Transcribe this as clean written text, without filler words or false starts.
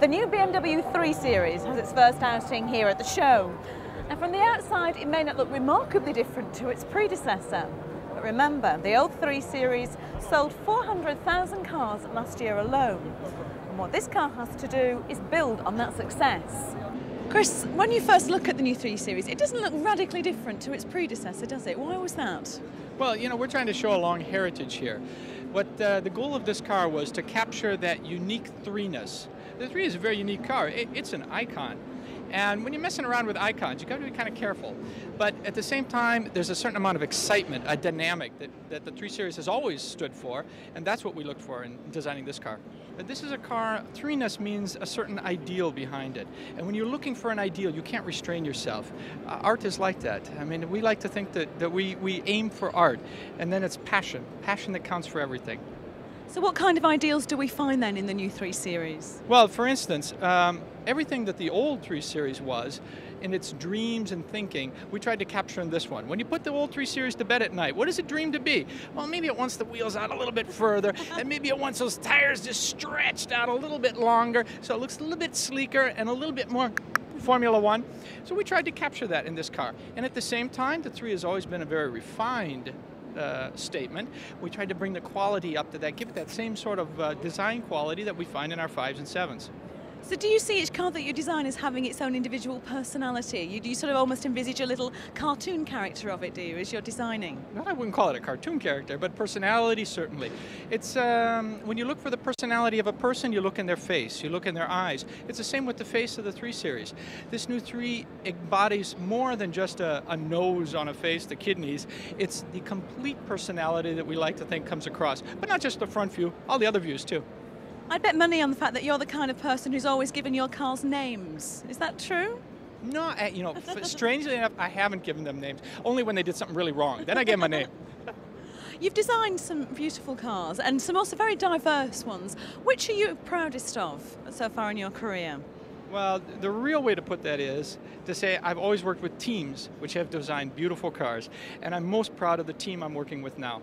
The new BMW 3 Series has its first outing here at the show. Now from the outside it may not look remarkably different to its predecessor, but remember, the old 3 Series sold 400,000 cars last year alone. And what this car has to do is build on that success. Chris, when you first look at the new 3 Series, it doesn't look radically different to its predecessor, does it? Why was that? Well, you know, we're trying to show a long heritage here. What the goal of this car was to capture that unique 3-ness. The 3 is a very unique car. It's an icon. And when you're messing around with icons, you've got to be kind of careful. But at the same time, there's a certain amount of excitement, a dynamic that the 3 Series has always stood for, and that's what we looked for in designing this car. But this is a car, 3-ness means a certain ideal behind it. And when you're looking for an ideal, you can't restrain yourself. Art is like that. I mean, we like to think that we aim for art, and then it's passion that counts for everything. So what kind of ideals do we find then in the new 3 Series? Well, for instance, everything that the old 3 Series was, in its dreams and thinking, we tried to capture in this one. When you put the old 3 Series to bed at night, what does it dream to be? Well, maybe it wants the wheels out a little bit further, and maybe it wants those tires just stretched out a little bit longer, so it looks a little bit sleeker and a little bit more Formula One. So we tried to capture that in this car. And at the same time, the 3 has always been a very refined statement. We tried to bring the quality up to that, give it that same sort of design quality that we find in our 5s and 7s. So do you see each car that you design as having its own individual personality? You sort of almost envisage a little cartoon character of it, do you, as you're designing? No, I wouldn't call it a cartoon character, but personality certainly. It's when you look for the personality of a person, you look in their face, you look in their eyes. It's the same with the face of the 3 Series. This new 3 embodies more than just a nose on a face, the kidneys. It's the complete personality that we like to think comes across, but not just the front view, all the other views too. I'd bet money on the fact that you're the kind of person who's always given your cars names. Is that true? No, you know, strangely enough, I haven't given them names. Only when they did something really wrong. Then I gave them a name. You've designed some beautiful cars and some also very diverse ones. Which are you proudest of so far in your career? Well, the real way to put that is to say I've always worked with teams which have designed beautiful cars, and I'm most proud of the team I'm working with now.